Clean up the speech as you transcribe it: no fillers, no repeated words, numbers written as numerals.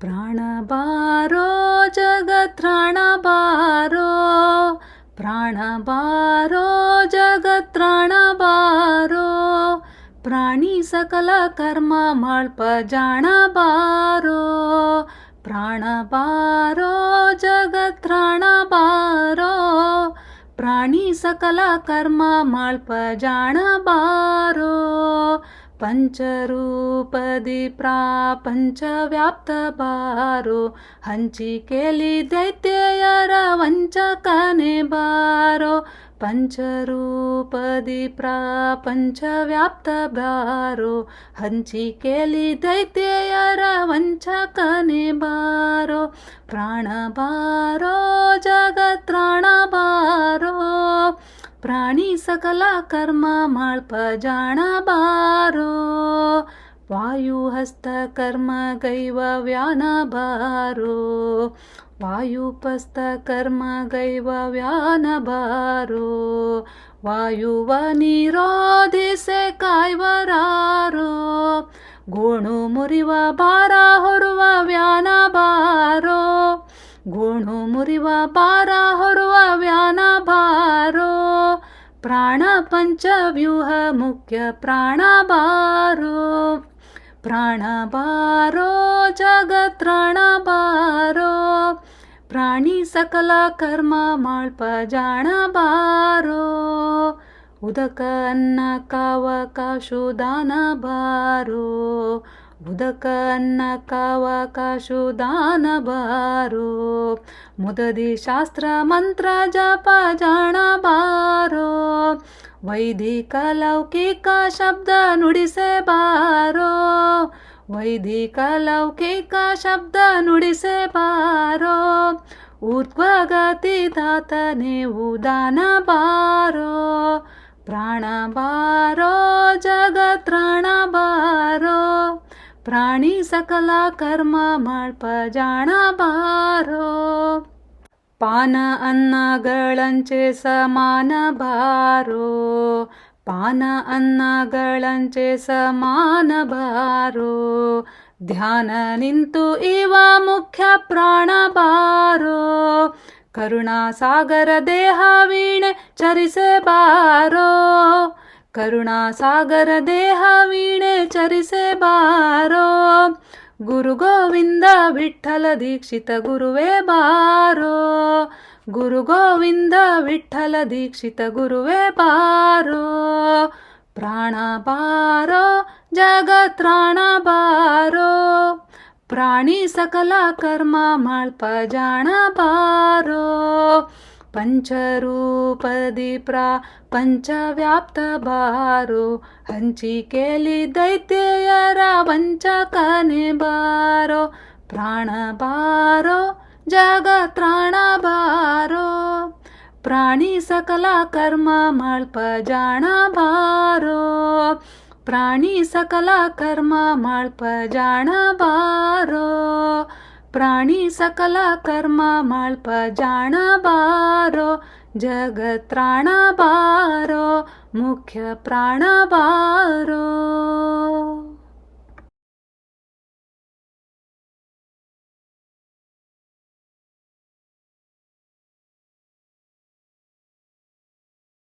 ಪ್ರಾಣ ಬಾರೋ ಜಗತ್ರಾಣ ಬಾರೋ, ಪ್ರಾಣ ಬಾರೋ ಜಗತ್ರಾಣ ಬಾರೋ, ಪ್ರಾಣಿ ಸಕಲ ಕರ್ಮ ಮಾಳ್ಪ ಜಾಣ ಬಾರೋ, ಪ್ರಾಣ ಬಾರೋ ಜಗತ್ರಾಣ ಬಾರೋ, ಪ್ರಾಣಿ ಸಕಲ ಕರ್ಮ ಮಾಳ್ಪ ಜಾಣ ಬಾರೋ. ಪಂಚರೂಪದಿ ಪ್ರಾಪಂಚ ವ್ಯಾಪ್ತ ಬಾರೋ, ಹಂಚಿ ಕೇಳಿ ದೈತ್ಯಯರ ವಂಚಕನೆ ಬಾರೋ, ಪಂಚರೂಪದಿ ಪ್ರಾಪಂಚ ವ್ಯಾಪ್ತ ಬಾರೋ, ಹಂಚಿ ಕೇಳಿ ದೈತ್ಯಯರ ವಂಚಕನೆ ಬಾರೋ, ಪ್ರಾಣ ಬಾರೋ ಜಗತ್ರಾಣ ಬಾರೋ, ಪ್ರಾಣಿ ಸಕಲ ಕರ್ಮ ಮಾಳ್ಪ ಜಾಣ ಬಾರೋ, ವಾಯುಹಸ್ತ ಕರ್ಮ ಗೈವ ವ್ಯಾನ ಬಾರೋ, ವಾಯುಪಸ್ಥ ಕರ್ಮ ಗೈವ ವ್ಯಾನ ಬಾರೋ, ವಾಯುವ ನಿರೋಧಿಸೆ ಕಾಯ್ವರಾರೋ, ಗೋಣು ಮುರಿವ ಭಾರ ಹೊರುವ ವ್ಯಾನ ಬಾರೋ, ಗೋಣು ಮುರಿವ ಭಾರ ಹೊರುವ ವ್ಯಾನ ಬಾರೋ, ಪ್ರಾಣ ಪಂಚವ್ಯೂಹ ಮುಖ್ಯ ಪ್ರಾಣ ಬಾರೋ, ಪ್ರಾಣ ಬಾರೋ ಜಗತ್ರಾಣ ಬಾರೋ, ಪ್ರಾಣಿ ಸಕಲ ಕರ್ಮ ಮಾಳ್ಪ ಜಾಣ ಬಾರೋ, ಉದಕ ಅನ್ನ ಕಾವ ಕಾಶು ದಾನ ಬಾರೋ, ಉದಕ ಅನ್ನ ಕಾವ ಕಾಶು ದಾನ ಬಾರೋ, ಮುದದಿ ಶಾಸ್ತ್ರ ಮಂತ್ರ ಜಪ ಜಾಣ ಬಾರೋ, ವೈದಿಕ ಲೌಕಿಕ ಶಬ್ದ ನುಡಿಸೆ ಬಾರೋ, ವೈದಿಕ ಲೌಕಿಕ ಶಬ್ದ ನುಡಿಸೆ ಬಾರೋ, ಊರ್ಧ್ವಗತಿ ದಾತನೇ ಉದಾನ ಬಾರೋ, ಪ್ರಾಣ ಬಾರೋ ಜಗತ್ರಾಣ ಬಾರೋ, ಪ್ರಾಣಿ ಸಕಲ ಕರ್ಮ ಮಾಳ್ಪ ಜಾಣ ಬಾರೋ, ಪಾನ ಅನ್ನಗಳಂಚೆ ಸಮಾನ ಬಾರೋ, ಪಾನ ಅನ್ನಗಳಂಚೆ ಸಮಾನ ಬಾರೋ, ಧ್ಯಾನ ನಿಂತು ಇವ ಮುಖ್ಯ ಪ್ರಾಣ ಬಾರೋ, ಕರುಣಾಸಾಗರ ದೇಹ ವೀಣೆ ಚರಿಸೆ ಬಾರೋ, ಕರುಣಾಸಾಗರ ದೇಹ ವೀಣೆ ಚರಿಸೆ ಬಾರೋ, ಗುರು ಗೋವಿಂದ ವಿಠ್ಠಲ ದೀಕ್ಷಿತ ಗುರುವೇ ಬಾರೋ, ಗುರು ಗೋವಿಂದ ವಿಠ್ಠಲ ದೀಕ್ಷಿತ ಗುರುವೇ ಬಾರೋ, ಪ್ರಾಣ ಬಾರೋ ಜಗತ್ರಾಣ ಬಾರೋ, ಪ್ರಾಣಿ ಸಕಲ ಕರ್ಮ ಮಾಳ್ಪ ಜಾಣ ಬಾರೋ, ಪಂಚರೂಪದಿ ಪಂಚ ವ್ಯಾಪ್ತ ಬಾರೋ, ಹಂಚಿ ಕೇಳಿ ದೈತ್ಯಯರ ವಂಚಕನೆ ಬಾರೋ, ಪ್ರಾಣ ಬಾರೋ ಜಗತ್ರಾಣ ಬಾರೋ, ಪ್ರಾಣಿ ಸಕಲ ಕರ್ಮ ಮಾಳ್ಪ ಜಾಣ ಬಾರೋ, ಪ್ರಾಣಿ ಸಕಲ ಕರ್ಮ ಮಾಳ್ಪ ಜಾಣ ಬಾರೋ, ಪ್ರಾಣಿ ಸಕಲ ಕರ್ಮ ಮಾಳ್ಪ ಜಾಣ ಬಾರೋ, ಜಗತ್ರಾಣ ಬಾರೋ ಮುಖ್ಯ ಪ್ರಾಣ ಬಾರೋ.